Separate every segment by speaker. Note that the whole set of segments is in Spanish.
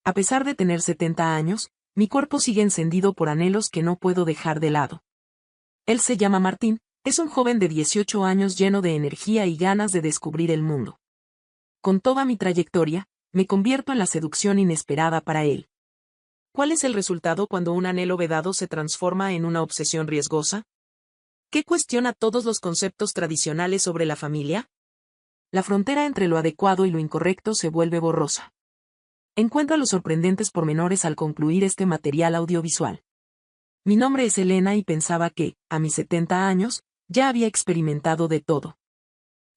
Speaker 1: A pesar de tener 70 años, mi cuerpo sigue encendido por anhelos que no puedo dejar de lado. Él se llama Martín, es un joven de 18 años lleno de energía y ganas de descubrir el mundo. Con toda mi trayectoria, me convierto en la seducción inesperada para él. ¿Cuál es el resultado cuando un anhelo vedado se transforma en una obsesión riesgosa? ¿Qué cuestiona todos los conceptos tradicionales sobre la familia? La frontera entre lo adecuado y lo incorrecto se vuelve borrosa. Encuentra los sorprendentes pormenores al concluir este material audiovisual. Mi nombre es Elena y pensaba que, a mis 70 años, ya había experimentado de todo.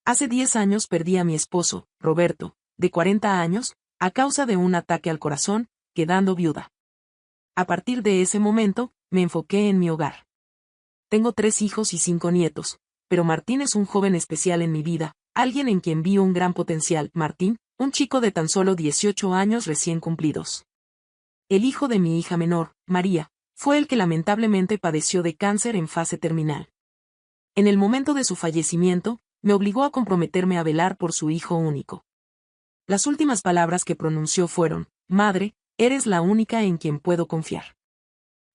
Speaker 1: Hace 10 años perdí a mi esposo, Roberto, de 40 años, a causa de un ataque al corazón, quedando viuda. A partir de ese momento, me enfoqué en mi hogar. Tengo 3 hijos y 5 nietos, pero Martín es un joven especial en mi vida, alguien en quien vi un gran potencial. Martín, un chico de tan solo 18 años recién cumplidos. El hijo de mi hija menor, María, fue el que lamentablemente padeció de cáncer en fase terminal. En el momento de su fallecimiento, me obligó a comprometerme a velar por su hijo único. Las últimas palabras que pronunció fueron: «Madre, eres la única en quien puedo confiar».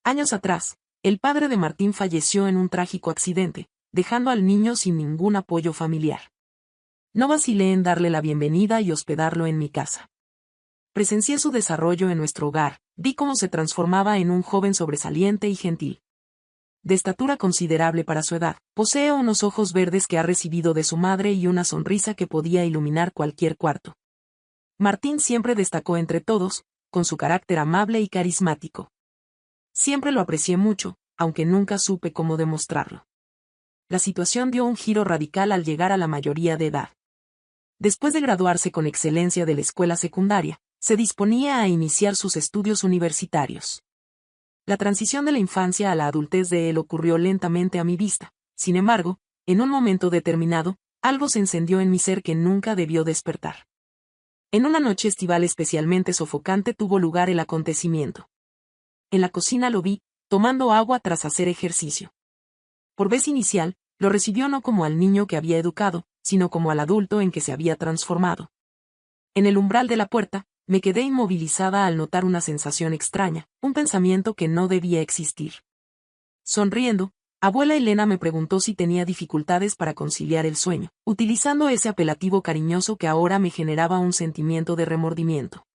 Speaker 1: Años atrás, el padre de Martín falleció en un trágico accidente, dejando al niño sin ningún apoyo familiar. No vacilé en darle la bienvenida y hospedarlo en mi casa. Presencié su desarrollo en nuestro hogar, vi cómo se transformaba en un joven sobresaliente y gentil. De estatura considerable para su edad, posee unos ojos verdes que ha recibido de su madre y una sonrisa que podía iluminar cualquier cuarto. Martín siempre destacó entre todos, con su carácter amable y carismático. Siempre lo aprecié mucho, aunque nunca supe cómo demostrarlo. La situación dio un giro radical al llegar a la mayoría de edad. Después de graduarse con excelencia de la escuela secundaria, se disponía a iniciar sus estudios universitarios. La transición de la infancia a la adultez de él ocurrió lentamente a mi vista. Sin embargo, en un momento determinado, algo se encendió en mi ser que nunca debió despertar. En una noche estival especialmente sofocante tuvo lugar el acontecimiento. En la cocina lo vi, tomando agua tras hacer ejercicio. Por vez inicial, lo recibió no como al niño que había educado, sino como al adulto en que se había transformado. En el umbral de la puerta, me quedé inmovilizada al notar una sensación extraña, un pensamiento que no debía existir. Sonriendo, abuela Elena me preguntó si tenía dificultades para conciliar el sueño, utilizando ese apelativo cariñoso que ahora me generaba un sentimiento de remordimiento.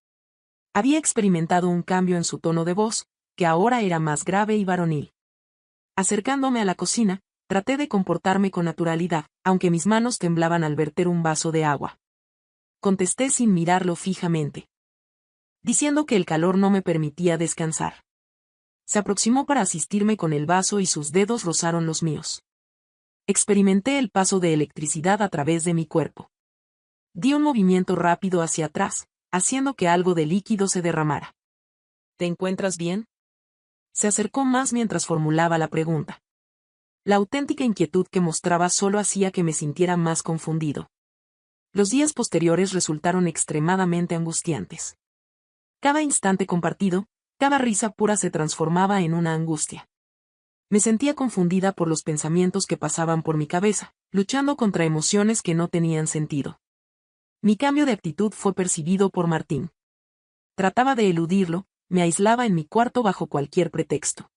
Speaker 1: Había experimentado un cambio en su tono de voz, que ahora era más grave y varonil. Acercándome a la cocina, traté de comportarme con naturalidad, aunque mis manos temblaban al verter un vaso de agua. Contesté sin mirarlo fijamente, diciendo que el calor no me permitía descansar. Se aproximó para asistirme con el vaso y sus dedos rozaron los míos. Experimenté el paso de electricidad a través de mi cuerpo. Di un movimiento rápido hacia atrás, haciendo que algo de líquido se derramara. ¿Te encuentras bien? Se acercó más mientras formulaba la pregunta. La auténtica inquietud que mostraba solo hacía que me sintiera más confundido. Los días posteriores resultaron extremadamente angustiantes. Cada instante compartido, cada risa pura se transformaba en una angustia. Me sentía confundida por los pensamientos que pasaban por mi cabeza, luchando contra emociones que no tenían sentido. Mi cambio de actitud fue percibido por Martín. Trataba de eludirlo, me aislaba en mi cuarto bajo cualquier pretexto.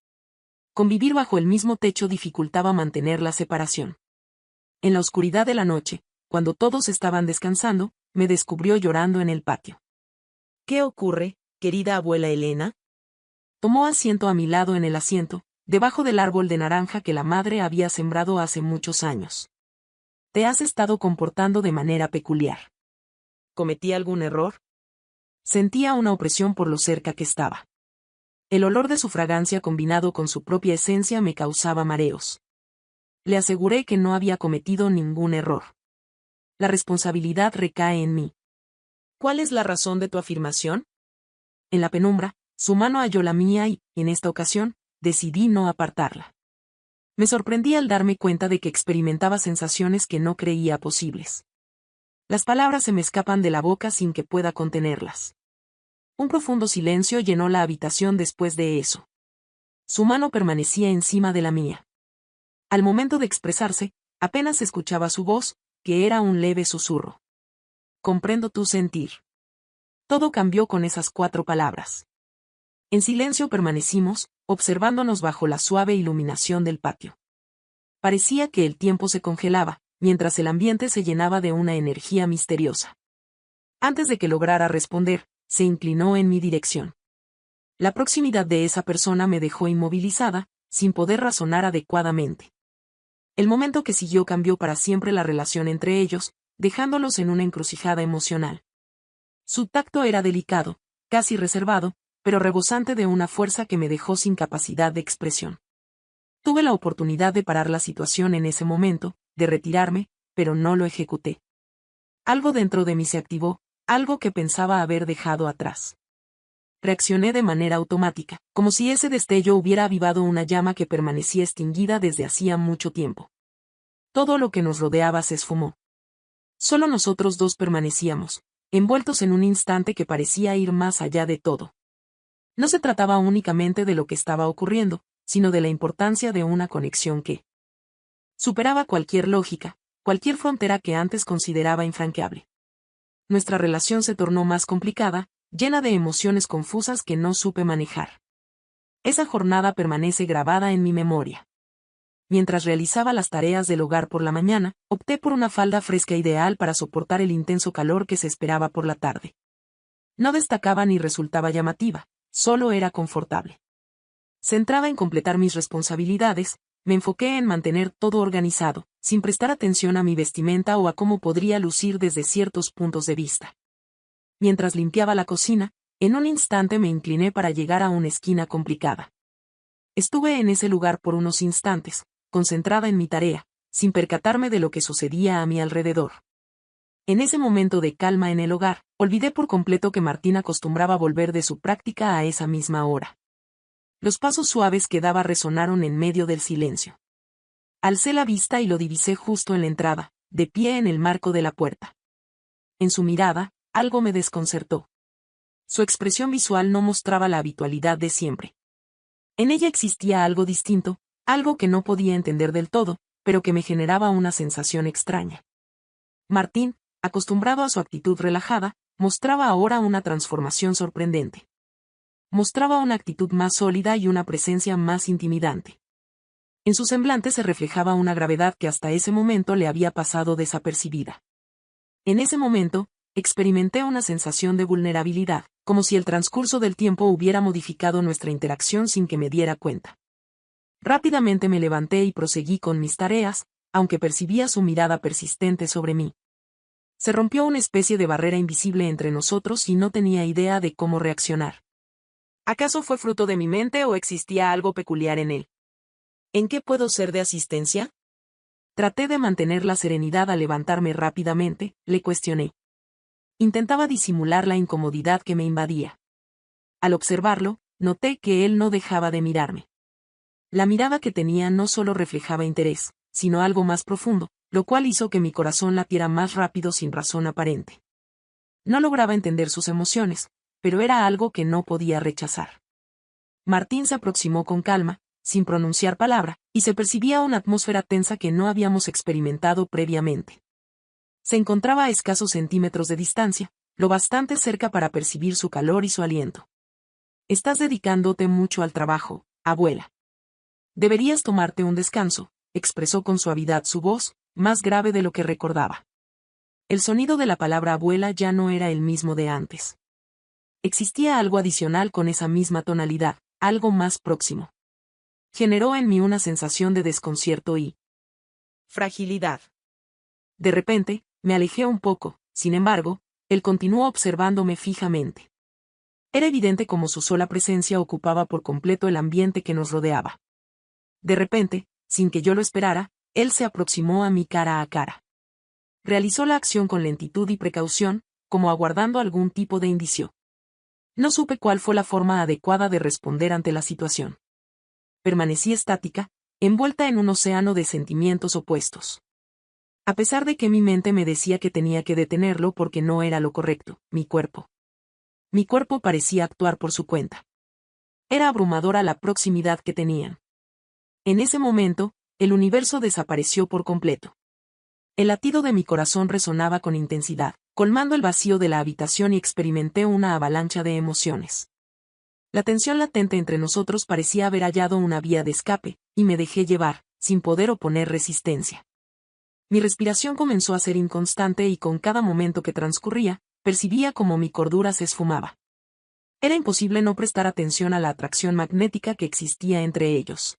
Speaker 1: Convivir bajo el mismo techo dificultaba mantener la separación. En la oscuridad de la noche, cuando todos estaban descansando, me descubrió llorando en el patio. ¿Qué ocurre, querida abuela Elena? Tomó asiento a mi lado en el asiento, debajo del árbol de naranja que la madre había sembrado hace muchos años. Te has estado comportando de manera peculiar. ¿Cometí algún error? Sentía una opresión por lo cerca que estaba. El olor de su fragancia combinado con su propia esencia me causaba mareos. Le aseguré que no había cometido ningún error. La responsabilidad recae en mí. ¿Cuál es la razón de tu afirmación? En la penumbra, su mano halló la mía y, en esta ocasión, decidí no apartarla. Me sorprendí al darme cuenta de que experimentaba sensaciones que no creía posibles. Las palabras se me escapan de la boca sin que pueda contenerlas. Un profundo silencio llenó la habitación después de eso. Su mano permanecía encima de la mía. Al momento de expresarse, apenas escuchaba su voz, que era un leve susurro. Comprendo tu sentir. Todo cambió con esas 4 palabras. En silencio permanecimos, observándonos bajo la suave iluminación del patio. Parecía que el tiempo se congelaba, mientras el ambiente se llenaba de una energía misteriosa. Antes de que lograra responder, se inclinó en mi dirección. La proximidad de esa persona me dejó inmovilizada, sin poder razonar adecuadamente. El momento que siguió cambió para siempre la relación entre ellos, dejándolos en una encrucijada emocional. Su tacto era delicado, casi reservado, pero rebosante de una fuerza que me dejó sin capacidad de expresión. Tuve la oportunidad de parar la situación en ese momento, de retirarme, pero no lo ejecuté. Algo dentro de mí se activó, algo que pensaba haber dejado atrás. Reaccioné de manera automática, como si ese destello hubiera avivado una llama que permanecía extinguida desde hacía mucho tiempo. Todo lo que nos rodeaba se esfumó. Solo nosotros 2 permanecíamos, envueltos en un instante que parecía ir más allá de todo. No se trataba únicamente de lo que estaba ocurriendo, sino de la importancia de una conexión que superaba cualquier lógica, cualquier frontera que antes consideraba infranqueable. Nuestra relación se tornó más complicada, llena de emociones confusas que no supe manejar. Esa jornada permanece grabada en mi memoria. Mientras realizaba las tareas del hogar por la mañana, opté por una falda fresca ideal para soportar el intenso calor que se esperaba por la tarde. No destacaba ni resultaba llamativa, solo era confortable. Centrada en completar mis responsabilidades, me enfoqué en mantener todo organizado, sin prestar atención a mi vestimenta o a cómo podría lucir desde ciertos puntos de vista. Mientras limpiaba la cocina, en un instante me incliné para llegar a una esquina complicada. Estuve en ese lugar por unos instantes, concentrada en mi tarea, sin percatarme de lo que sucedía a mi alrededor. En ese momento de calma en el hogar, olvidé por completo que Martín acostumbraba volver de su práctica a esa misma hora. Los pasos suaves que daba resonaron en medio del silencio. Alcé la vista y lo divisé justo en la entrada, de pie en el marco de la puerta. En su mirada, algo me desconcertó. Su expresión visual no mostraba la habitualidad de siempre. En ella existía algo distinto, algo que no podía entender del todo, pero que me generaba una sensación extraña. Martín, acostumbrado a su actitud relajada, mostraba ahora una transformación sorprendente. Mostraba una actitud más sólida y una presencia más intimidante. En su semblante se reflejaba una gravedad que hasta ese momento le había pasado desapercibida. En ese momento, experimenté una sensación de vulnerabilidad, como si el transcurso del tiempo hubiera modificado nuestra interacción sin que me diera cuenta. Rápidamente me levanté y proseguí con mis tareas, aunque percibía su mirada persistente sobre mí. Se rompió una especie de barrera invisible entre nosotros y no tenía idea de cómo reaccionar. ¿Acaso fue fruto de mi mente o existía algo peculiar en él? ¿En qué puedo ser de asistencia? Traté de mantener la serenidad al levantarme rápidamente, le cuestioné. Intentaba disimular la incomodidad que me invadía. Al observarlo, noté que él no dejaba de mirarme. La mirada que tenía no solo reflejaba interés, sino algo más profundo, lo cual hizo que mi corazón latiera más rápido sin razón aparente. No lograba entender sus emociones, pero era algo que no podía rechazar. Martín se aproximó con calma, sin pronunciar palabra, y se percibía una atmósfera tensa que no habíamos experimentado previamente. Se encontraba a escasos centímetros de distancia, lo bastante cerca para percibir su calor y su aliento. Estás dedicándote mucho al trabajo, abuela. Deberías tomarte un descanso, expresó con suavidad su voz, más grave de lo que recordaba. El sonido de la palabra abuela ya no era el mismo de antes. Existía algo adicional con esa misma tonalidad, algo más próximo. Generó en mí una sensación de desconcierto y fragilidad. De repente, me alejé un poco, sin embargo, él continuó observándome fijamente. Era evidente cómo su sola presencia ocupaba por completo el ambiente que nos rodeaba. De repente, sin que yo lo esperara, él se aproximó a mí cara a cara. Realizó la acción con lentitud y precaución, como aguardando algún tipo de indicio. No supe cuál fue la forma adecuada de responder ante la situación. Permanecí estática, envuelta en un océano de sentimientos opuestos. A pesar de que mi mente me decía que tenía que detenerlo porque no era lo correcto, mi cuerpo parecía actuar por su cuenta. Era abrumadora la proximidad que tenían. En ese momento, el universo desapareció por completo. El latido de mi corazón resonaba con intensidad, colmando el vacío de la habitación y experimenté una avalancha de emociones. La tensión latente entre nosotros parecía haber hallado una vía de escape, y me dejé llevar, sin poder oponer resistencia. Mi respiración comenzó a ser inconstante y con cada momento que transcurría, percibía como mi cordura se esfumaba. Era imposible no prestar atención a la atracción magnética que existía entre ellos.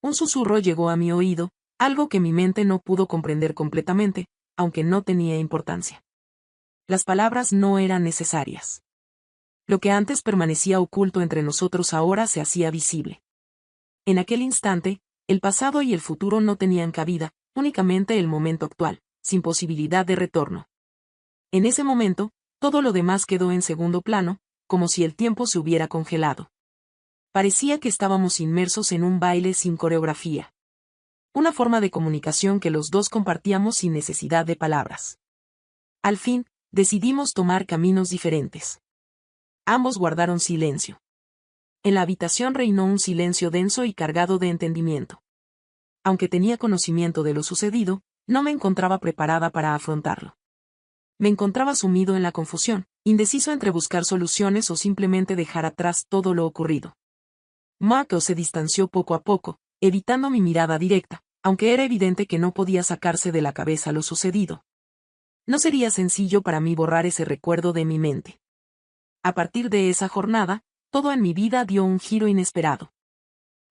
Speaker 1: Un susurro llegó a mi oído, algo que mi mente no pudo comprender completamente, aunque no tenía importancia. Las palabras no eran necesarias. Lo que antes permanecía oculto entre nosotros ahora se hacía visible. En aquel instante, el pasado y el futuro no tenían cabida, únicamente el momento actual, sin posibilidad de retorno. En ese momento, todo lo demás quedó en segundo plano, como si el tiempo se hubiera congelado. Parecía que estábamos inmersos en un baile sin coreografía. Una forma de comunicación que los dos compartíamos sin necesidad de palabras. Al fin, decidimos tomar caminos diferentes. Ambos guardaron silencio. En la habitación reinó un silencio denso y cargado de entendimiento. Aunque tenía conocimiento de lo sucedido, no me encontraba preparada para afrontarlo. Me encontraba sumido en la confusión, indeciso entre buscar soluciones o simplemente dejar atrás todo lo ocurrido. Marco se distanció poco a poco, evitando mi mirada directa, aunque era evidente que no podía sacarse de la cabeza lo sucedido. No sería sencillo para mí borrar ese recuerdo de mi mente. A partir de esa jornada, todo en mi vida dio un giro inesperado.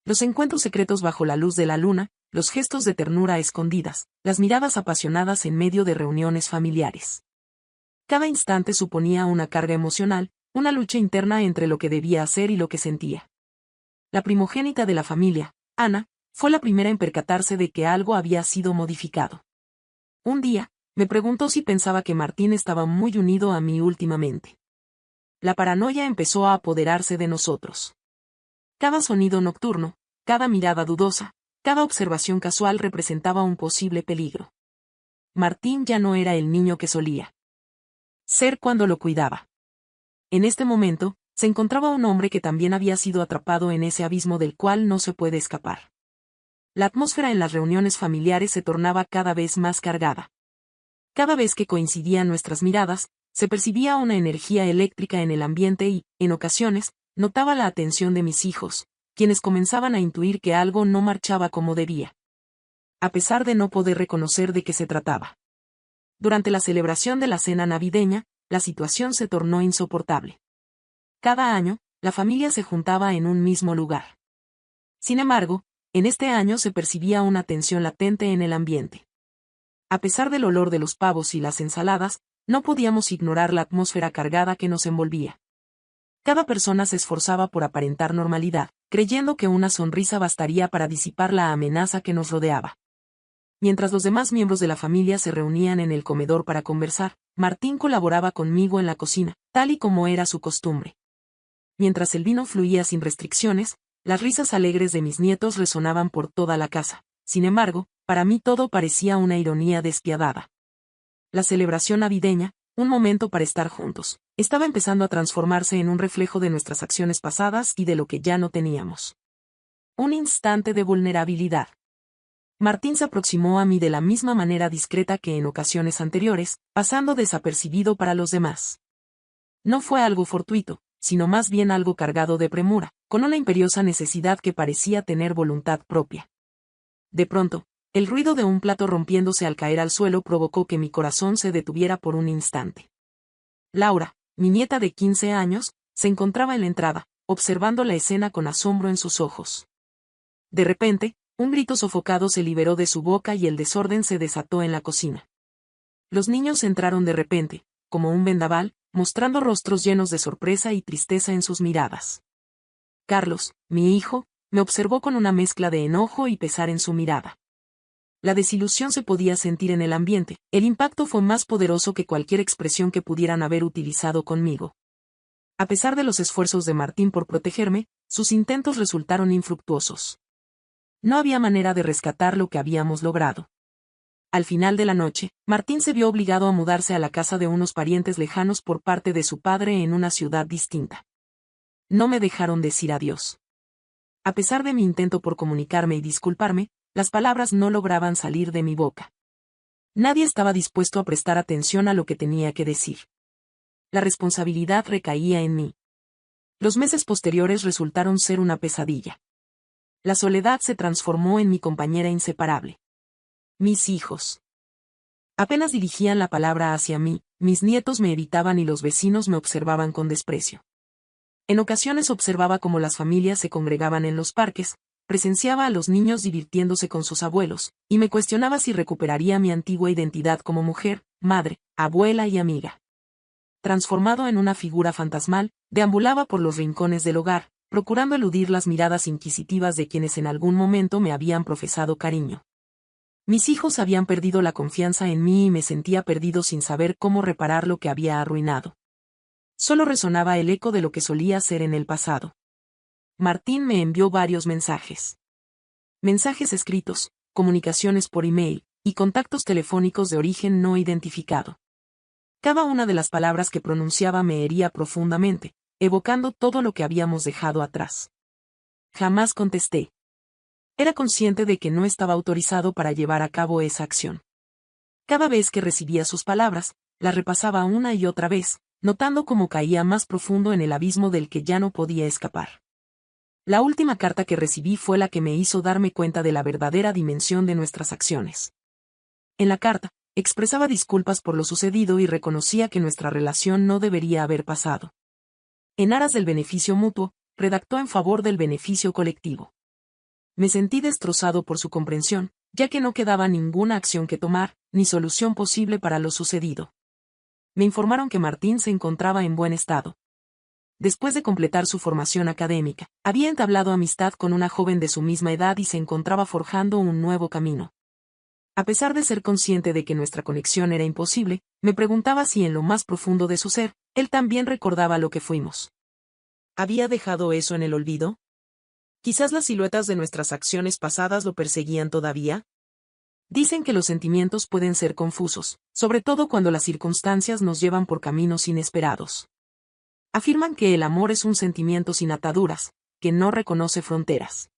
Speaker 1: Los encuentros secretos bajo la luz de la luna, los gestos de ternura a escondidas, las miradas apasionadas en medio de reuniones familiares. Cada instante suponía una carga emocional, una lucha interna entre lo que debía hacer y lo que sentía. La primogénita de la familia, Ana, fue la primera en percatarse de que algo había sido modificado. Un día, me preguntó si pensaba que Martín estaba muy unido a mí últimamente. La paranoia empezó a apoderarse de nosotros. Cada sonido nocturno, cada mirada dudosa, cada observación casual representaba un posible peligro. Martín ya no era el niño que solía ser cuando lo cuidaba. En este momento, se encontraba un hombre que también había sido atrapado en ese abismo del cual no se puede escapar. La atmósfera en las reuniones familiares se tornaba cada vez más cargada. Cada vez que coincidían nuestras miradas, se percibía una energía eléctrica en el ambiente y, en ocasiones, notaba la atención de mis hijos, quienes comenzaban a intuir que algo no marchaba como debía. A pesar de no poder reconocer de qué se trataba. Durante la celebración de la cena navideña, la situación se tornó insoportable. Cada año, la familia se juntaba en un mismo lugar. Sin embargo, en este año se percibía una tensión latente en el ambiente. A pesar del olor de los pavos y las ensaladas, no podíamos ignorar la atmósfera cargada que nos envolvía. Cada persona se esforzaba por aparentar normalidad, creyendo que una sonrisa bastaría para disipar la amenaza que nos rodeaba. Mientras los demás miembros de la familia se reunían en el comedor para conversar, Martín colaboraba conmigo en la cocina, tal y como era su costumbre. Mientras el vino fluía sin restricciones, las risas alegres de mis nietos resonaban por toda la casa. Sin embargo, para mí todo parecía una ironía despiadada. La celebración navideña, un momento para estar juntos, estaba empezando a transformarse en un reflejo de nuestras acciones pasadas y de lo que ya no teníamos. Un instante de vulnerabilidad. Martín se aproximó a mí de la misma manera discreta que en ocasiones anteriores, pasando desapercibido para los demás. No fue algo fortuito, sino más bien algo cargado de premura, con una imperiosa necesidad que parecía tener voluntad propia. De pronto, el ruido de un plato rompiéndose al caer al suelo provocó que mi corazón se detuviera por un instante. Laura, mi nieta de 15 años, se encontraba en la entrada, observando la escena con asombro en sus ojos. De repente, un grito sofocado se liberó de su boca y el desorden se desató en la cocina. Los niños entraron de repente, como un vendaval, mostrando rostros llenos de sorpresa y tristeza en sus miradas. Carlos, mi hijo, me observó con una mezcla de enojo y pesar en su mirada. La desilusión se podía sentir en el ambiente, el impacto fue más poderoso que cualquier expresión que pudieran haber utilizado conmigo. A pesar de los esfuerzos de Martín por protegerme, sus intentos resultaron infructuosos. No había manera de rescatar lo que habíamos logrado. Al final de la noche, Martín se vio obligado a mudarse a la casa de unos parientes lejanos por parte de su padre en una ciudad distinta. No me dejaron decir adiós. A pesar de mi intento por comunicarme y disculparme, las palabras no lograban salir de mi boca. Nadie estaba dispuesto a prestar atención a lo que tenía que decir. La responsabilidad recaía en mí. Los meses posteriores resultaron ser una pesadilla. La soledad se transformó en mi compañera inseparable. Mis hijos. Apenas dirigían la palabra hacia mí, mis nietos me evitaban y los vecinos me observaban con desprecio. En ocasiones observaba cómo las familias se congregaban en los parques, presenciaba a los niños divirtiéndose con sus abuelos, y me cuestionaba si recuperaría mi antigua identidad como mujer, madre, abuela y amiga. Transformado en una figura fantasmal, deambulaba por los rincones del hogar, procurando eludir las miradas inquisitivas de quienes en algún momento me habían profesado cariño. Mis hijos habían perdido la confianza en mí y me sentía perdido sin saber cómo reparar lo que había arruinado. Solo resonaba el eco de lo que solía ser en el pasado. Martín me envió varios mensajes. Mensajes escritos, comunicaciones por email, y contactos telefónicos de origen no identificado. Cada una de las palabras que pronunciaba me hería profundamente, evocando todo lo que habíamos dejado atrás. Jamás contesté. Era consciente de que no estaba autorizado para llevar a cabo esa acción. Cada vez que recibía sus palabras, las repasaba una y otra vez, notando cómo caía más profundo en el abismo del que ya no podía escapar. La última carta que recibí fue la que me hizo darme cuenta de la verdadera dimensión de nuestras acciones. En la carta, expresaba disculpas por lo sucedido y reconocía que nuestra relación no debería haber pasado. En aras del beneficio mutuo, redactó en favor del beneficio colectivo. Me sentí destrozado por su comprensión, ya que no quedaba ninguna acción que tomar, ni solución posible para lo sucedido. Me informaron que Martín se encontraba en buen estado. Después de completar su formación académica, había entablado amistad con una joven de su misma edad y se encontraba forjando un nuevo camino. A pesar de ser consciente de que nuestra conexión era imposible, me preguntaba si en lo más profundo de su ser, él también recordaba lo que fuimos. ¿Había dejado eso en el olvido? Quizás las siluetas de nuestras acciones pasadas lo perseguían todavía. Dicen que los sentimientos pueden ser confusos, sobre todo cuando las circunstancias nos llevan por caminos inesperados. Afirman que el amor es un sentimiento sin ataduras, que no reconoce fronteras.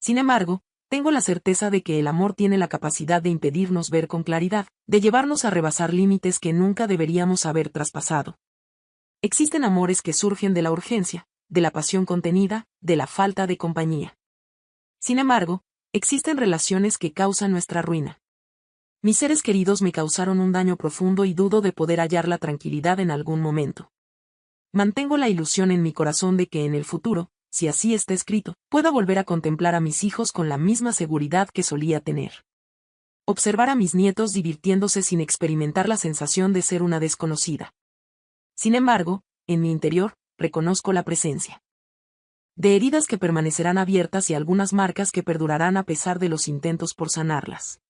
Speaker 1: Sin embargo, tengo la certeza de que el amor tiene la capacidad de impedirnos ver con claridad, de llevarnos a rebasar límites que nunca deberíamos haber traspasado. Existen amores que surgen de la urgencia, de la pasión contenida, de la falta de compañía. Sin embargo, existen relaciones que causan nuestra ruina. Mis seres queridos me causaron un daño profundo y dudo de poder hallar la tranquilidad en algún momento. Mantengo la ilusión en mi corazón de que en el futuro, si así está escrito, pueda volver a contemplar a mis hijos con la misma seguridad que solía tener. Observar a mis nietos divirtiéndose sin experimentar la sensación de ser una desconocida. Sin embargo, en mi interior, reconozco la presencia de heridas que permanecerán abiertas y algunas marcas que perdurarán a pesar de los intentos por sanarlas.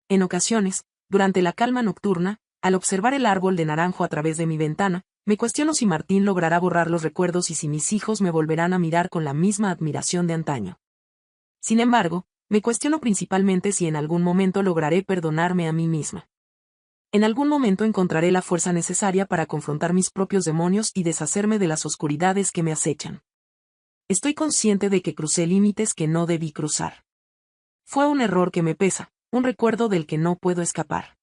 Speaker 1: En ocasiones, durante la calma nocturna, al observar el árbol de naranjo a través de mi ventana, me cuestiono si Martín logrará borrar los recuerdos y si mis hijos me volverán a mirar con la misma admiración de antaño. Sin embargo, me cuestiono principalmente si en algún momento lograré perdonarme a mí misma. En algún momento encontraré la fuerza necesaria para confrontar mis propios demonios y deshacerme de las oscuridades que me acechan. Estoy consciente de que crucé límites que no debí cruzar. Fue un error que me pesa, un recuerdo del que no puedo escapar.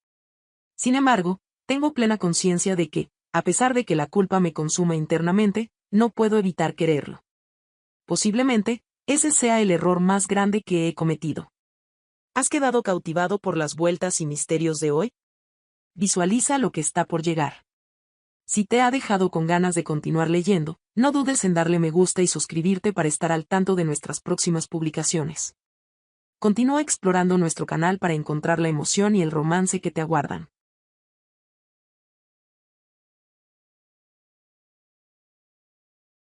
Speaker 1: Sin embargo, tengo plena conciencia de que, a pesar de que la culpa me consuma internamente, no puedo evitar quererlo. Posiblemente, ese sea el error más grande que he cometido. ¿Has quedado cautivado por las vueltas y misterios de hoy? Visualiza lo que está por llegar. Si te ha dejado con ganas de continuar leyendo, no dudes en darle me gusta y suscribirte para estar al tanto de nuestras próximas publicaciones. Continúa explorando nuestro canal para encontrar la emoción y el romance que te aguardan.